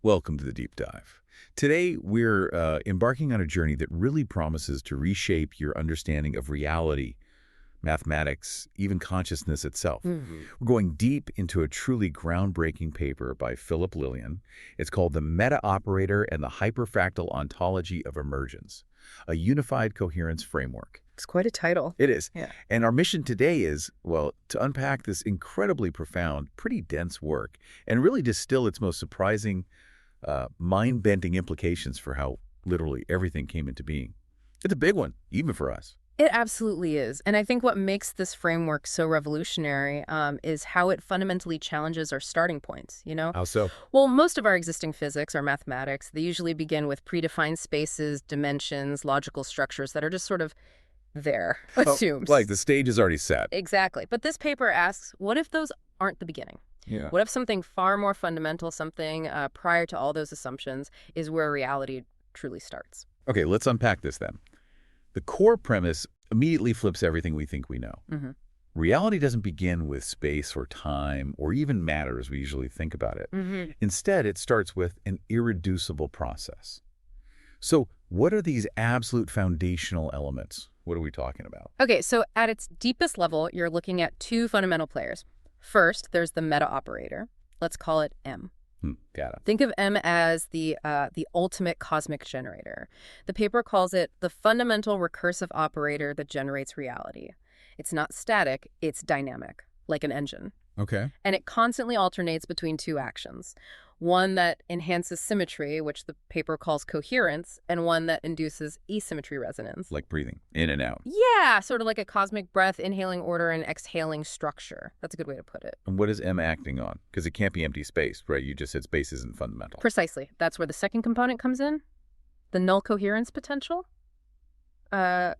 Welcome to the Deep Dive. Today, we're embarking on a journey that really promises to reshape your understanding of reality, mathematics, even consciousness itself. We're going deep into a truly groundbreaking paper by Philip Lillian. It's called The Meta-Operator and the Hyperfractal Ontology of Emergence, a unified coherence framework. It's quite a title. It is. Yeah. And our mission today is, well, to unpack this incredibly profound, pretty dense work and really distill its most surprising, mind-bending implications for how literally everything came into being. It's a big one, even for us. It absolutely is. And I think what makes this framework so revolutionary is how it fundamentally challenges our starting points, you know? How so? Well, most of our existing physics or mathematics, they usually begin with predefined spaces, dimensions, logical structures that are just sort of there, assumed. Like the stage is already set. Exactly. But this paper asks, what if those aren't the beginning? Yeah. What if something far more fundamental, something prior to all those assumptions, is where reality truly starts? Okay, let's unpack this then. The core premise immediately flips everything we think we know. Reality doesn't begin with space or time or even matter as we usually think about it. Instead, it starts with an irreducible process. So what are these absolute foundational elements? What are we talking about? Okay, so at its deepest level, you're looking at two fundamental players. First, there's the meta-operator. Let's call it M. Got it. Think of M as the ultimate cosmic generator. The paper calls it the fundamental recursive operator that generates reality. It's not static, it's dynamic, like an engine. Okay. And it constantly alternates between two actions. One that enhances symmetry, which the paper calls coherence, and one that induces asymmetry resonance. Like breathing in and out. Yeah, sort of like a cosmic breath, inhaling order and exhaling structure. That's a good way to put it. And what is M acting on? Because it can't be empty space, right? You just said space isn't fundamental. Precisely. That's where the second component comes in. The null coherence potential. Okay.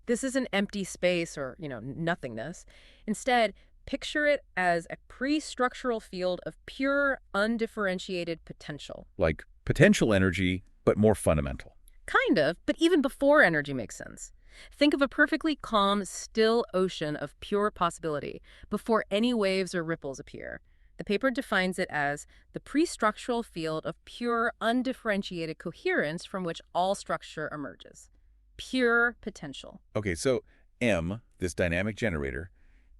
This is an empty space or, nothingness. Instead, picture it as a pre-structural field of pure, undifferentiated potential. Like potential energy, but more fundamental. Kind of, but even before energy makes sense. Think of a perfectly calm, still ocean of pure possibility before any waves or ripples appear. The paper defines it as the pre-structural field of pure, undifferentiated coherence from which all structure emerges. Pure potential. Okay, so M, this dynamic generator,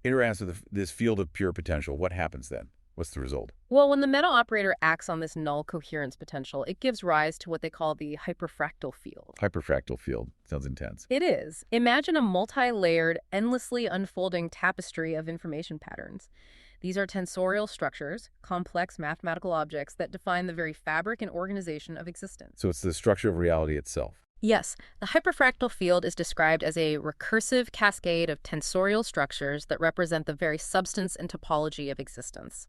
interacts with this field of pure potential. What happens then? What's the result? Well, when the meta-operator acts on this null coherence potential, it gives rise to what they call the hyperfractal field. Hyperfractal field. Sounds intense. It is. Imagine a multi-layered, endlessly unfolding tapestry of information patterns. These are tensorial structures, complex mathematical objects that define the very fabric and organization of existence. So it's the structure of reality itself. Yes, the hyperfractal field is described as a recursive cascade of tensorial structures that represent the very substance and topology of existence.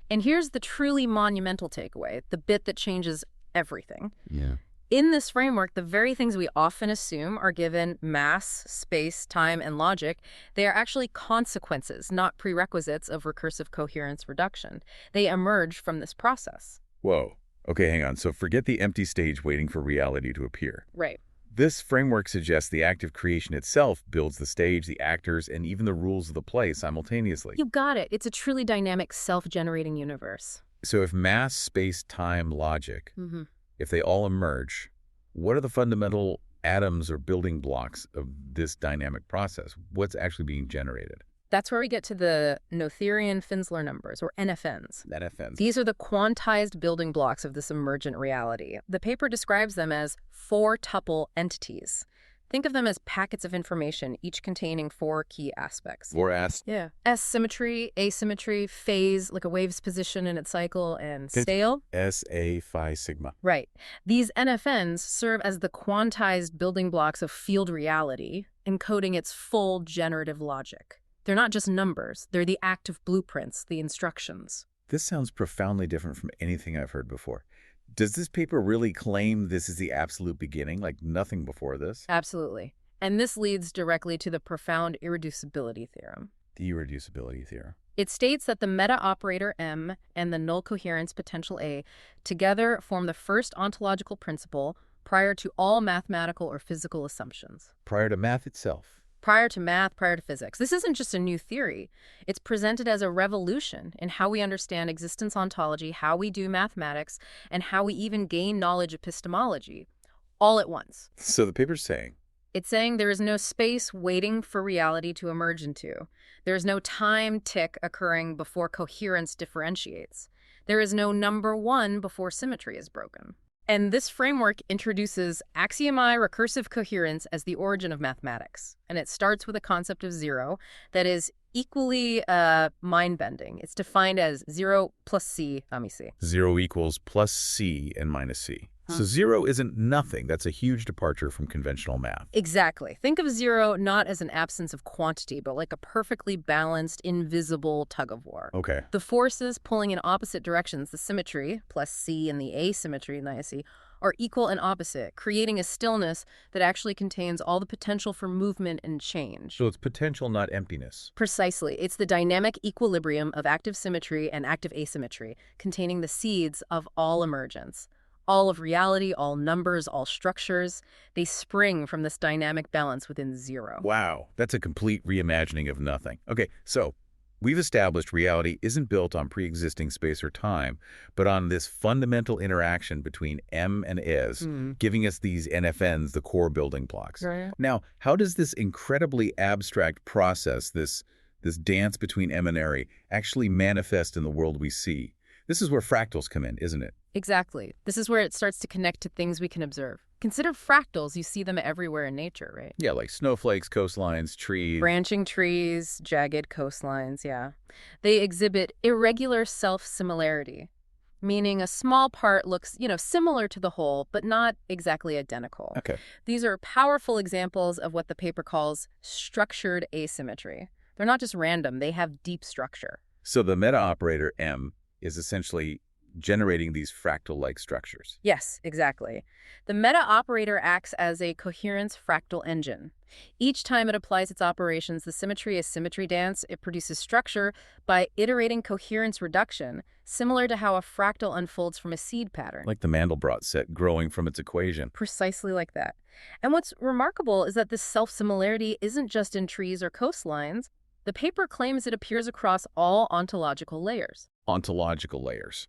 And here's the truly monumental takeaway, the bit that changes everything. Yeah. In this framework, the very things we often assume are given mass, space, time, and logic, they are actually consequences, not prerequisites of recursive coherence reduction. They emerge from this process. Whoa. Okay, hang on. So forget the empty stage waiting for reality to appear. Right. This framework suggests the act of creation itself builds the stage, the actors, and even the rules of the play simultaneously. You got it. It's a truly dynamic, self-generating universe. So if mass, space, time, logic, if they all emerge, what are the fundamental atoms or building blocks of this dynamic process? What's actually being generated? That's where we get to the Noetherian-Finsler numbers, or NFNs. NFNs. These are the quantized building blocks of this emergent reality. The paper describes them as four-tuple entities. Think of them as packets of information, each containing four key aspects. Yeah. S, symmetry, asymmetry, phase, like a wave's position in its cycle, and scale. S-A phi sigma. Right. These NFNs serve as the quantized building blocks of field reality, encoding its full generative logic. They're not just numbers. They're the active blueprints, the instructions. This sounds profoundly different from anything I've heard before. Does this paper really claim this is the absolute beginning, like nothing before this? Absolutely. And this leads directly to the profound irreducibility theorem. The irreducibility theorem. It states that the meta-operator M and the null coherence potential A together form the first ontological principle prior to all mathematical or physical assumptions. Prior to math itself. prior to math, prior to physics. This isn't just a new theory. It's presented as a revolution in how we understand existence ontology, how we do mathematics, and how we even gain knowledge epistemology, all at once. So the paper's saying, it's saying there is no space waiting for reality to emerge into. There is no time tick occurring before coherence differentiates. There is no number one before symmetry is broken. And this framework introduces axiom-I recursive coherence as the origin of mathematics. And it starts with a concept of zero that is equally mind-bending. It's defined as 0 plus c, let me see. 0 equals plus c and minus c. So 0 isn't nothing. That's a huge departure from conventional math. Exactly. Think of 0 not as an absence of quantity, but like a perfectly balanced, invisible tug-of-war. Okay. The forces pulling in opposite directions, the symmetry, plus c, and the asymmetry, minus c, are equal and opposite, creating a stillness that actually contains all the potential for movement and change. So it's potential, not emptiness. Precisely. It's the dynamic equilibrium of active symmetry and active asymmetry, containing the seeds of all emergence. All of reality, all numbers, all structures, they spring from this dynamic balance within zero. Wow, that's a complete reimagining of nothing. Okay, so we've established reality isn't built on pre-existing space or time, but on this fundamental interaction between M and S, giving us these NFNs, the core building blocks. Right. Now, how does this incredibly abstract process, this dance between M and R, actually manifest in the world we see? This is where fractals come in, isn't it? Exactly. This is where it starts to connect to things we can observe. Consider fractals. You see them everywhere in nature, right? Yeah, like snowflakes, coastlines, trees. Branching trees, jagged coastlines, yeah. They exhibit irregular self-similarity, meaning a small part looks, similar to the whole, but not exactly identical. Okay. These are powerful examples of what the paper calls structured asymmetry. They're not just random, they have deep structure. So the meta-operator M is essentially generating these fractal-like structures. Yes, exactly. The meta-operator acts as a coherence fractal engine. Each time it applies its operations, the symmetry-asymmetry dance, it produces structure by iterating coherence reduction, similar to how a fractal unfolds from a seed pattern. Like the Mandelbrot set growing from its equation. Precisely like that. And what's remarkable is that this self-similarity isn't just in trees or coastlines. The paper claims it appears across all ontological layers. Ontological layers.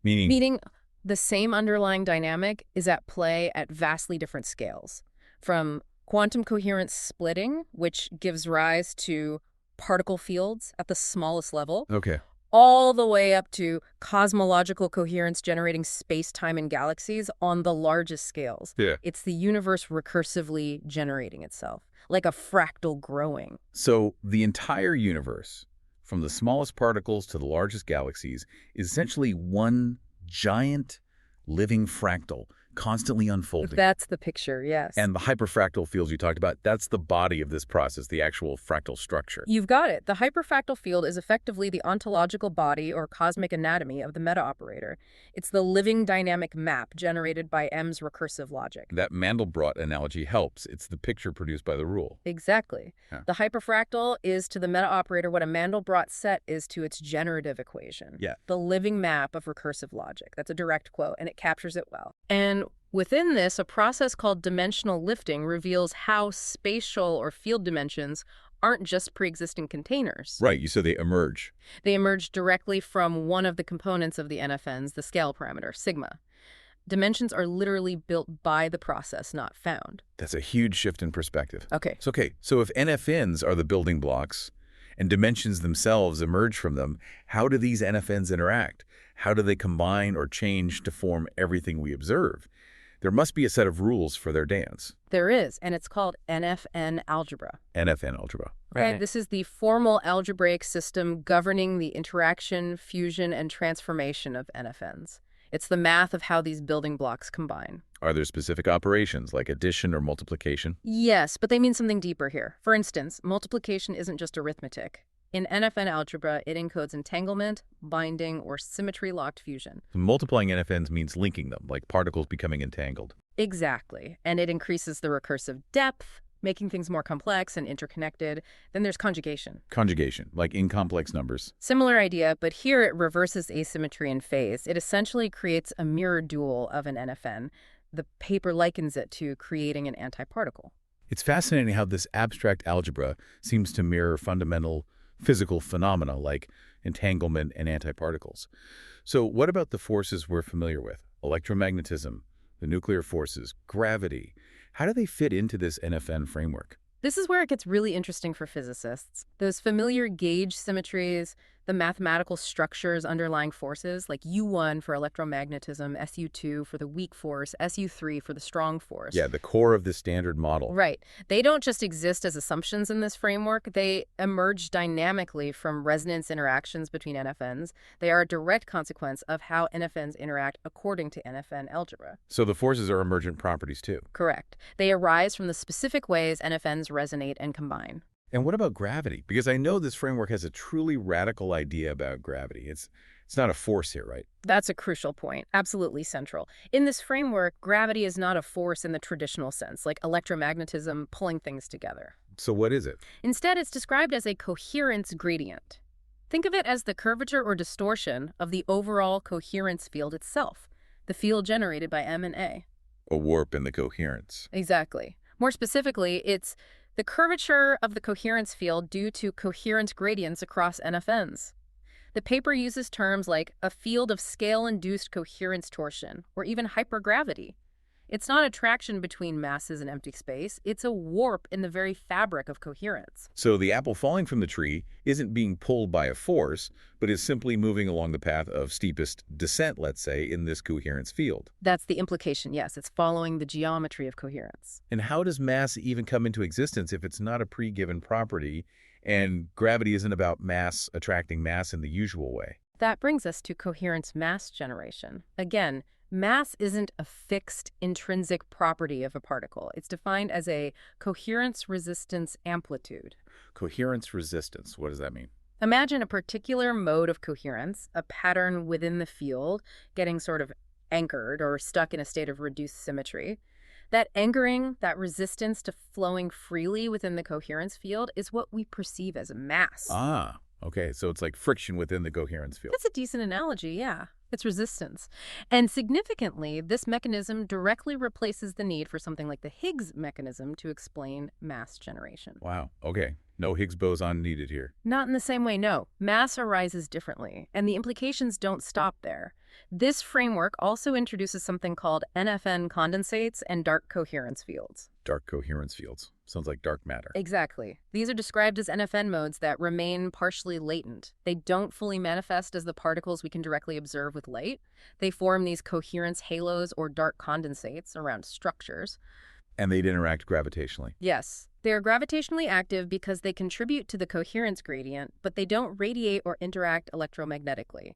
Meaning the same underlying dynamic is at play at vastly different scales. From quantum coherence splitting, which gives rise to particle fields at the smallest level, okay, all the way up to cosmological coherence generating space-time and galaxies on the largest scales. Yeah. It's the universe recursively generating itself, like a fractal growing. So the entire universe, from the smallest particles to the largest galaxies, is essentially one giant living fractal, constantly unfolding. That's the picture, yes. And the hyperfractal fields you talked about, that's the body of this process, the actual fractal structure. You've got it. The hyperfractal field is effectively the ontological body or cosmic anatomy of the meta-operator. It's the living dynamic map generated by M's recursive logic. That Mandelbrot analogy helps. It's the picture produced by the rule. Exactly. Yeah. The hyperfractal is to the meta-operator what a Mandelbrot set is to its generative equation. Yeah. The living map of recursive logic. That's a direct quote, and it captures it well. And within this, a process called dimensional lifting reveals how spatial or field dimensions aren't just pre-existing containers. Right, you said they emerge. They emerge directly from one of the components of the NFNs, the scale parameter, sigma. Dimensions are literally built by the process, not found. That's a huge shift in perspective. Okay. So if NFNs are the building blocks and dimensions themselves emerge from them, how do these NFNs interact? How do they combine or change to form everything we observe? There must be a set of rules for their dance. There is, and it's called NFN algebra. NFN algebra. Okay, this is the formal algebraic system governing the interaction, fusion, and transformation of NFNs. It's the math of how these building blocks combine. Are there specific operations like addition or multiplication? Yes, but they mean something deeper here. For instance, multiplication isn't just arithmetic. In NFN algebra, it encodes entanglement, binding, or symmetry-locked fusion. Multiplying NFNs means linking them, like particles becoming entangled. Exactly. And it increases the recursive depth, making things more complex and interconnected. Then there's conjugation. Conjugation, like in complex numbers. Similar idea, but here it reverses asymmetry in phase. It essentially creates a mirror dual of an NFN. The paper likens it to creating an antiparticle. It's fascinating how this abstract algebra seems to mirror fundamental physical phenomena like entanglement and antiparticles. So what about the forces we're familiar with? Electromagnetism, the nuclear forces, gravity. How do they fit into this NFN framework? This is where it gets really interesting for physicists. Those familiar gauge symmetries, the mathematical structures underlying forces, like U1 for electromagnetism, SU2 for the weak force, SU3 for the strong force. Yeah, the core of the standard model. Right. They don't just exist as assumptions in this framework. They emerge dynamically from resonance interactions between NFNs. They are a direct consequence of how NFNs interact according to NFN algebra. So the forces are emergent properties too. Correct. They arise from the specific ways NFNs resonate and combine. And what about gravity? Because I know this framework has a truly radical idea about gravity. It's not a force here, right? That's a crucial point, absolutely central. In this framework, gravity is not a force in the traditional sense, like electromagnetism pulling things together. So what is it? Instead, it's described as a coherence gradient. Think of it as the curvature or distortion of the overall coherence field itself, the field generated by M and A. A warp in the coherence. Exactly. More specifically, it's the curvature of the coherence field due to coherence gradients across NFNs. The paper uses terms like a field of scale-induced coherence torsion, or even hypergravity. It's not attraction between masses in empty space, it's a warp in the very fabric of coherence. So the apple falling from the tree isn't being pulled by a force, but is simply moving along the path of steepest descent, let's say, in this coherence field. That's the implication, yes. It's following the geometry of coherence. And how does mass even come into existence if it's not a pre-given property and gravity isn't about mass attracting mass in the usual way? That brings us to coherence mass generation. Again, mass isn't a fixed intrinsic property of a particle. It's defined as a coherence resistance amplitude. Coherence resistance, what does that mean? Imagine a particular mode of coherence, a pattern within the field, getting sort of anchored or stuck in a state of reduced symmetry. That anchoring, that resistance to flowing freely within the coherence field is what we perceive as mass. Ah, okay. So it's like friction within the coherence field. That's a decent analogy, yeah. It's resistance. And significantly, this mechanism directly replaces the need for something like the Higgs mechanism to explain mass generation. Wow. Okay. No Higgs boson needed here. Not in the same way, no. Mass arises differently, and the implications don't stop there. This framework also introduces something called NFN condensates and dark coherence fields. Dark coherence fields. Sounds like dark matter. Exactly. These are described as NFN modes that remain partially latent. They don't fully manifest as the particles we can directly observe with light. They form these coherence halos or dark condensates around structures. And they'd interact gravitationally. Yes. They are gravitationally active because they contribute to the coherence gradient, but they don't radiate or interact electromagnetically,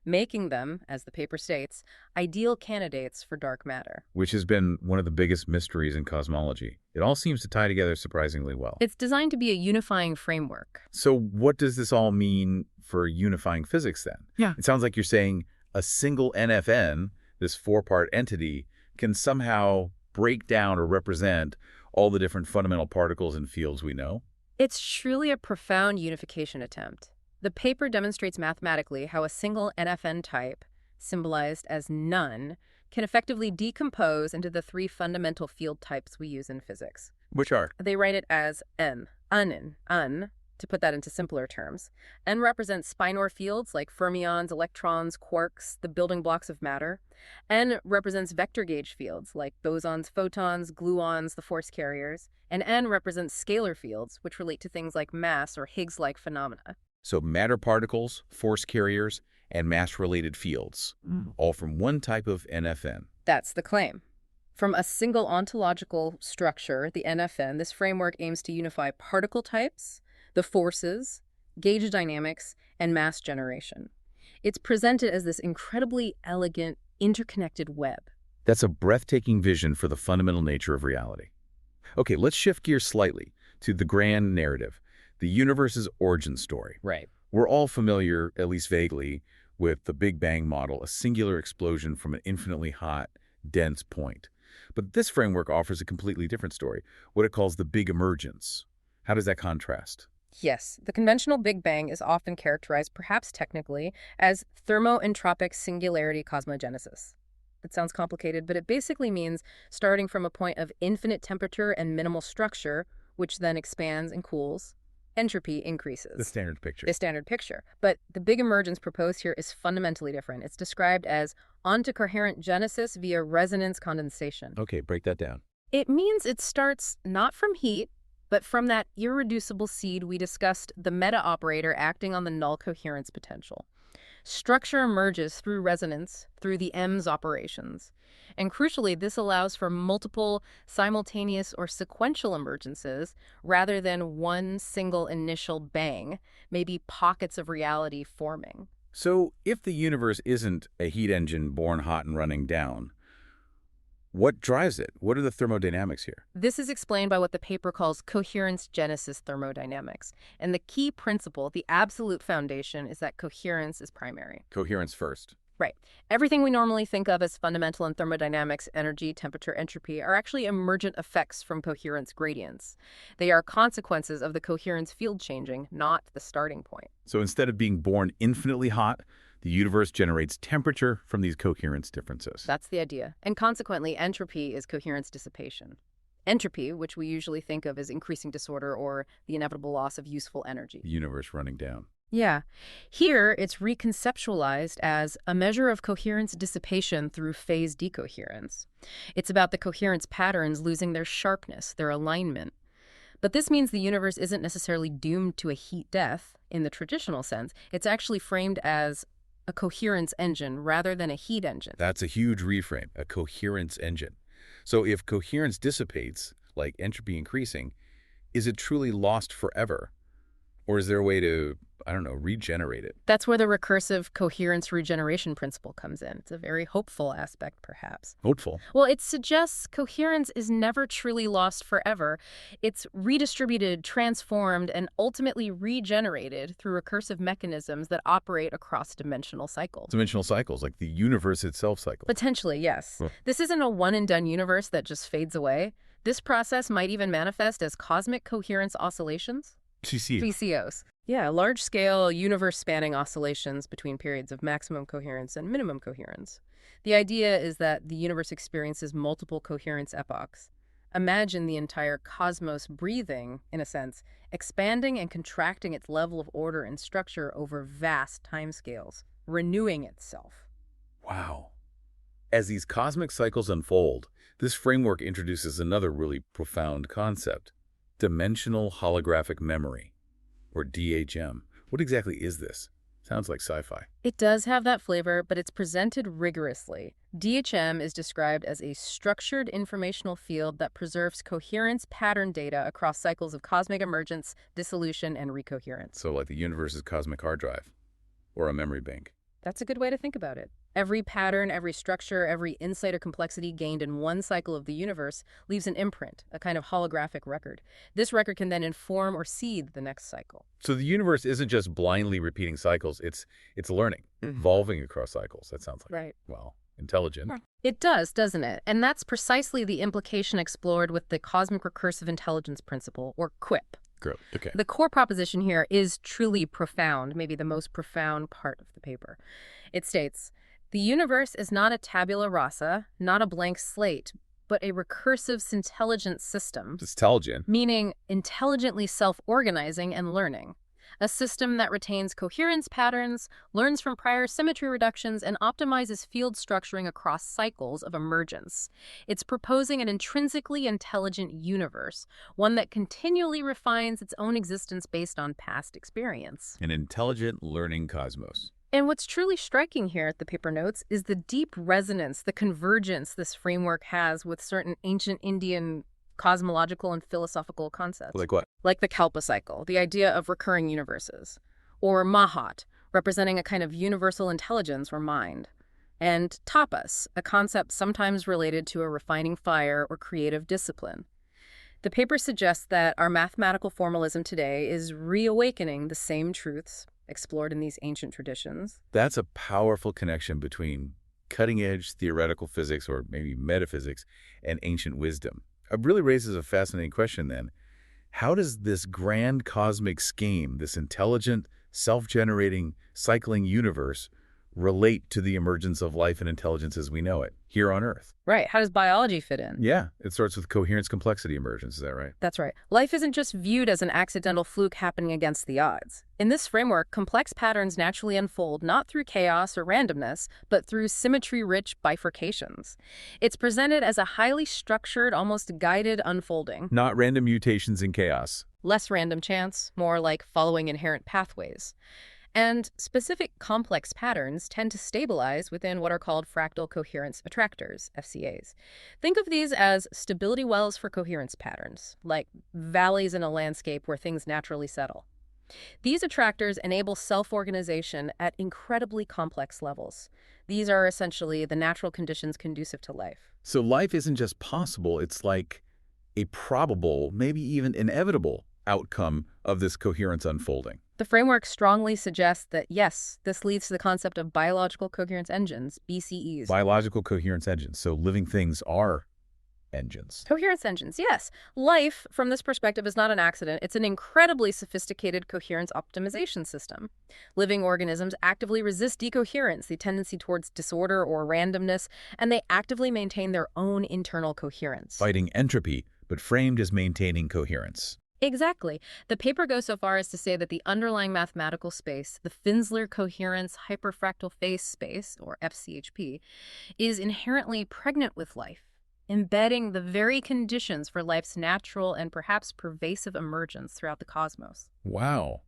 making them, as the paper states, ideal candidates for dark matter. Which has been one of the biggest mysteries in cosmology. It all seems to tie together surprisingly well. It's designed to be a unifying framework. So what does this all mean for unifying physics then? Yeah. It sounds like you're saying a single NFN, this four-part entity, can somehow break down or represent all the different fundamental particles and fields we know? It's truly a profound unification attempt. The paper demonstrates mathematically how a single NFN type, symbolized as none, can effectively decompose into the three fundamental field types we use in physics. Which are? They write it as N, un, to put that into simpler terms. N represents spinor fields like fermions, electrons, quarks, the building blocks of matter. N represents vector gauge fields like bosons, photons, gluons, the force carriers. And N represents scalar fields, which relate to things like mass or Higgs-like phenomena. So matter particles, force carriers, and mass-related fields, all from one type of NFN. That's the claim. From a single ontological structure, the NFN, this framework aims to unify particle types, the forces, gauge dynamics, and mass generation. It's presented as this incredibly elegant, interconnected web. That's a breathtaking vision for the fundamental nature of reality. Okay, let's shift gears slightly to the grand narrative, the universe's origin story. Right. We're all familiar, at least vaguely, with the Big Bang model, a singular explosion from an infinitely hot, dense point. But this framework offers a completely different story, what it calls the Big Emergence. How does that contrast? Yes, the conventional Big Bang is often characterized, perhaps technically, as thermoentropic singularity cosmogenesis. That sounds complicated, but it basically means starting from a point of infinite temperature and minimal structure, which then expands and cools, entropy increases. The standard picture. The standard picture. But the big emergence proposed here is fundamentally different. It's described as onto-coherent-genesis via resonance condensation. Okay, break that down. It means it starts not from heat, but from that irreducible seed we discussed, the meta-operator acting on the null coherence potential. Structure emerges through resonance, through the EMS operations. And crucially, this allows for multiple simultaneous or sequential emergences rather than one single initial bang, maybe pockets of reality forming. So if the universe isn't a heat engine born hot and running down, what drives it? What are the thermodynamics here? This is explained by what the paper calls coherence-genesis thermodynamics. And the key principle, the absolute foundation, is that coherence is primary. Coherence first. Right. Everything we normally think of as fundamental in thermodynamics, energy, temperature, entropy, are actually emergent effects from coherence gradients. They are consequences of the coherence field changing, not the starting point. So instead of being born infinitely hot, the universe generates temperature from these coherence differences. That's the idea. And consequently, entropy is coherence dissipation. Entropy, which we usually think of as increasing disorder or the inevitable loss of useful energy. The universe running down. Yeah. Here, it's reconceptualized as a measure of coherence dissipation through phase decoherence. It's about the coherence patterns losing their sharpness, their alignment. But this means the universe isn't necessarily doomed to a heat death in the traditional sense. It's actually framed as a coherence engine rather than a heat engine. That's a huge reframe, a coherence engine. So if coherence dissipates, like entropy increasing, is it truly lost forever? Or is there a way to, regenerate it? That's where the recursive coherence regeneration principle comes in. It's a very hopeful aspect, perhaps. Hopeful? Well, it suggests coherence is never truly lost forever. It's redistributed, transformed, and ultimately regenerated through recursive mechanisms that operate across dimensional cycles. Dimensional cycles, like the universe itself cycle. Potentially, yes. This isn't a one-and-done universe that just fades away. This process might even manifest as cosmic coherence oscillations. VCOs. Yeah, large-scale, universe-spanning oscillations between periods of maximum coherence and minimum coherence. The idea is that the universe experiences multiple coherence epochs. Imagine the entire cosmos breathing, in a sense, expanding and contracting its level of order and structure over vast timescales, renewing itself. Wow. As these cosmic cycles unfold, this framework introduces another really profound concept: dimensional holographic memory, or DHM. What exactly is this? Sounds like sci-fi. It does have that flavor, but it's presented rigorously. DHM is described as a structured informational field that preserves coherence pattern data across cycles of cosmic emergence, dissolution, and recoherence. So like the universe's cosmic hard drive, or a memory bank. That's a good way to think about it. Every pattern, every structure, every insight or complexity gained in one cycle of the universe leaves an imprint, a kind of holographic record. This record can then inform or seed the next cycle. So the universe isn't just blindly repeating cycles, it's learning, evolving across cycles. That sounds like, right. Well, intelligent. It does, doesn't it? And that's precisely the implication explored with the cosmic recursive intelligence principle, or QUIP. Okay. The core proposition here is truly profound, maybe the most profound part of the paper. It states, the universe is not a tabula rasa, not a blank slate, but a recursive syntelligent system. Intelligent. Meaning intelligently self-organizing and learning. A system that retains coherence patterns, learns from prior symmetry reductions, and optimizes field structuring across cycles of emergence. It's proposing an intrinsically intelligent universe, one that continually refines its own existence based on past experience. An intelligent learning cosmos. And what's truly striking here, the paper notes, is the deep resonance, the convergence this framework has with certain ancient Indian cosmological and philosophical concepts. Like what? Like the Kalpa cycle, the idea of recurring universes. Or Mahat, representing a kind of universal intelligence or mind. And tapas, a concept sometimes related to a refining fire or creative discipline. The paper suggests that our mathematical formalism today is reawakening the same truths explored in these ancient traditions. That's a powerful connection between cutting-edge theoretical physics, or maybe metaphysics, and ancient wisdom. It really raises a fascinating question then. How does this grand cosmic scheme, this intelligent, self-generating, cycling universe, relate to the emergence of life and intelligence as we know it here on Earth? Right. How does biology fit in? Yeah, it starts with coherence complexity emergence, is that right? That's right. Life isn't just viewed as an accidental fluke happening against the odds. In this framework, complex patterns naturally unfold not through chaos or randomness, but through symmetry-rich bifurcations. It's presented as a highly structured, almost guided unfolding. Not random mutations in chaos. Less random chance, more like following inherent pathways. And specific complex patterns tend to stabilize within what are called fractal coherence attractors, FCAs. Think of these as stability wells for coherence patterns, like valleys in a landscape where things naturally settle. These attractors enable self-organization at incredibly complex levels. These are essentially the natural conditions conducive to life. So life isn't just possible, it's like a probable, maybe even inevitable outcome of this coherence unfolding. The framework strongly suggests that, yes, this leads to the concept of biological coherence engines, BCEs. Biological coherence engines. So living things are engines. Coherence engines, yes. Life, from this perspective, is not an accident. It's an incredibly sophisticated coherence optimization system. Living organisms actively resist decoherence, the tendency towards disorder or randomness, and they actively maintain their own internal coherence. Fighting entropy, but framed as maintaining coherence. Exactly. The paper goes so far as to say that the underlying mathematical space, the Finsler coherence hyperfractal phase space, or FCHP, is inherently pregnant with life, embedding the very conditions for life's natural and perhaps pervasive emergence throughout the cosmos. Wow.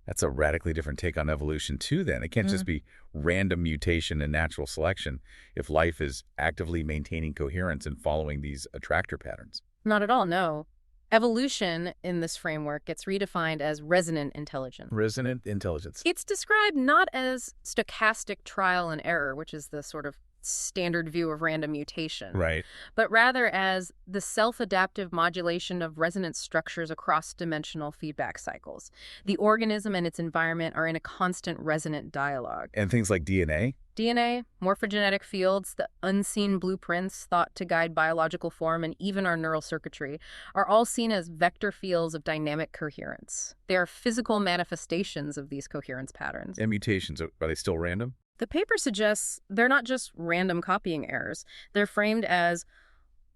That's a radically different take on evolution, too, then. It can't just be random mutation and natural selection if life is actively maintaining coherence and following these attractor patterns. Not at all, no. Evolution in this framework gets redefined as resonant intelligence. Resonant intelligence. It's described not as stochastic trial and error, which is the sort of standard view of random mutation, Right. but rather as the self-adaptive modulation of resonance structures across dimensional feedback cycles. The organism and its environment are in a constant resonant dialogue. And things like DNA? DNA, morphogenetic fields, the unseen blueprints thought to guide biological form, and even our neural circuitry are all seen as vector fields of dynamic coherence. They are physical manifestations of these coherence patterns. And mutations, are they still random? The paper suggests they're not just random copying errors. They're framed as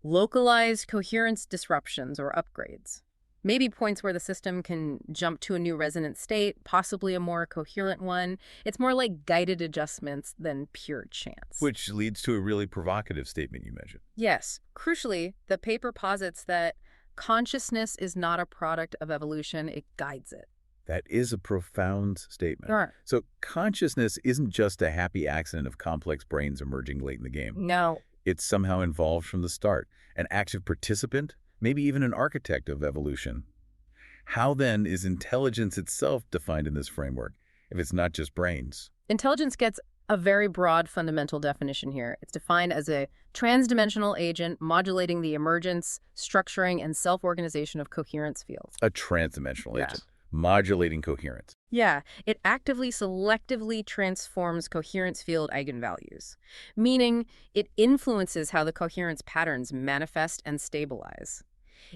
localized coherence disruptions or upgrades. Maybe points where the system can jump to a new resonant state, possibly a more coherent one. It's more like guided adjustments than pure chance. Which leads to a really provocative statement you mentioned. Yes. Crucially, the paper posits that consciousness is not a product of evolution, it guides it. That is a profound statement. Sure. So consciousness isn't just a happy accident of complex brains emerging late in the game. No. It's somehow involved from the start, an active participant, maybe even an architect of evolution. How then is intelligence itself defined in this framework, if it's not just brains? Intelligence gets a very broad fundamental definition here. It's defined as a transdimensional agent modulating the emergence, structuring, and self-organization of coherence fields. A transdimensional agent, modulating coherence. Yeah, it actively, selectively transforms coherence field eigenvalues, meaning it influences how the coherence patterns manifest and stabilize.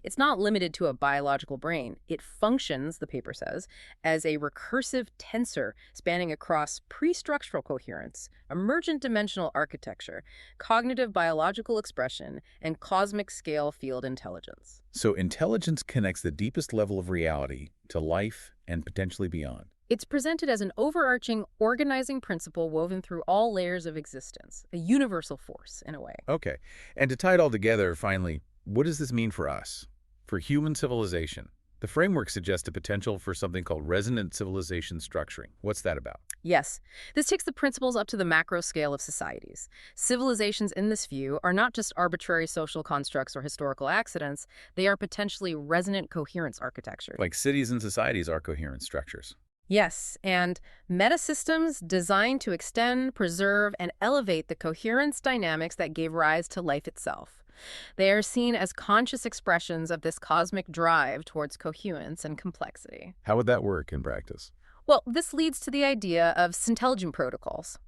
It's not limited to a biological brain. It functions, the paper says, as a recursive tensor spanning across pre-structural coherence, emergent dimensional architecture, cognitive biological expression, and cosmic scale field intelligence. So intelligence connects the deepest level of reality to life and potentially beyond. It's presented as an overarching, organizing principle woven through all layers of existence, a universal force, in a way. Okay. And to tie it all together, finally, what does this mean for us, for human civilization? The framework suggests a potential for something called resonant civilization structuring. What's that about? Yes, this takes the principles up to the macro scale of societies. Civilizations in this view are not just arbitrary social constructs or historical accidents, they are potentially resonant coherence architectures. Like cities and societies are coherent structures. Yes, and metasystems designed to extend, preserve, and elevate the coherence dynamics that gave rise to life itself. They are seen as conscious expressions of this cosmic drive towards coherence and complexity. How would that work in practice? Well, this leads to the idea of syintelligent protocols.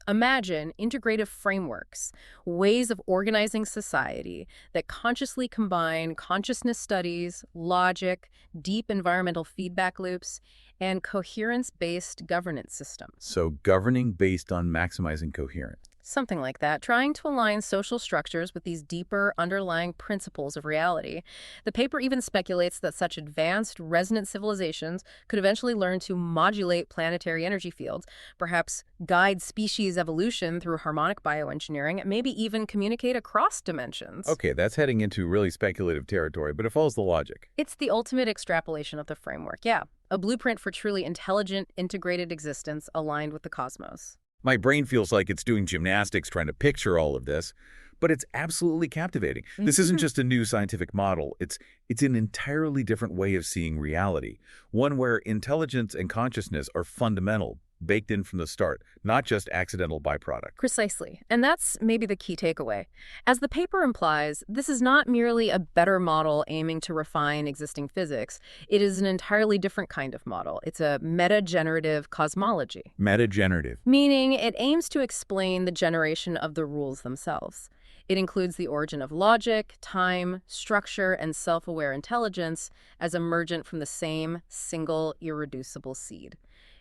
Imagine integrative frameworks, ways of organizing society that consciously combine consciousness studies, logic, deep environmental feedback loops, and coherence-based governance systems. So governing based on maximizing coherence. Something like that, trying to align social structures with these deeper underlying principles of reality. The paper even speculates that such advanced resonant civilizations could eventually learn to modulate planetary energy fields, perhaps guide species evolution through harmonic bioengineering, and maybe even communicate across dimensions. Okay, that's heading into really speculative territory, but it follows the logic. It's the ultimate extrapolation of the framework, yeah. A blueprint for truly intelligent, integrated existence aligned with the cosmos. My brain feels like it's doing gymnastics trying to picture all of this, but it's absolutely captivating. This isn't just a new scientific model. It's an entirely different way of seeing reality, one where intelligence and consciousness are fundamental, baked in from the start, not just accidental byproduct. Precisely. And that's maybe the key takeaway. As the paper implies, this is not merely a better model aiming to refine existing physics. It is an entirely different kind of model. It's a meta-generative cosmology. Meta-generative. Meaning it aims to explain the generation of the rules themselves. It includes the origin of logic, time, structure, and self-aware intelligence as emergent from the same single irreducible seed.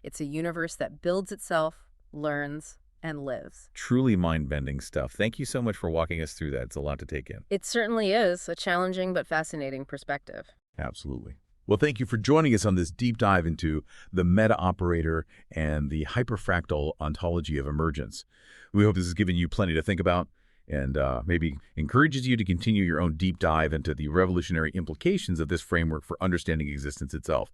It's a universe that builds itself, learns, and lives. Truly mind-bending stuff. Thank you so much for walking us through that. It's a lot to take in. It certainly is a challenging but fascinating perspective. Absolutely. Well, thank you for joining us on this deep dive into the meta-operator and the hyperfractal ontology of emergence. We hope this has given you plenty to think about and maybe encourages you to continue your own deep dive into the revolutionary implications of this framework for understanding existence itself.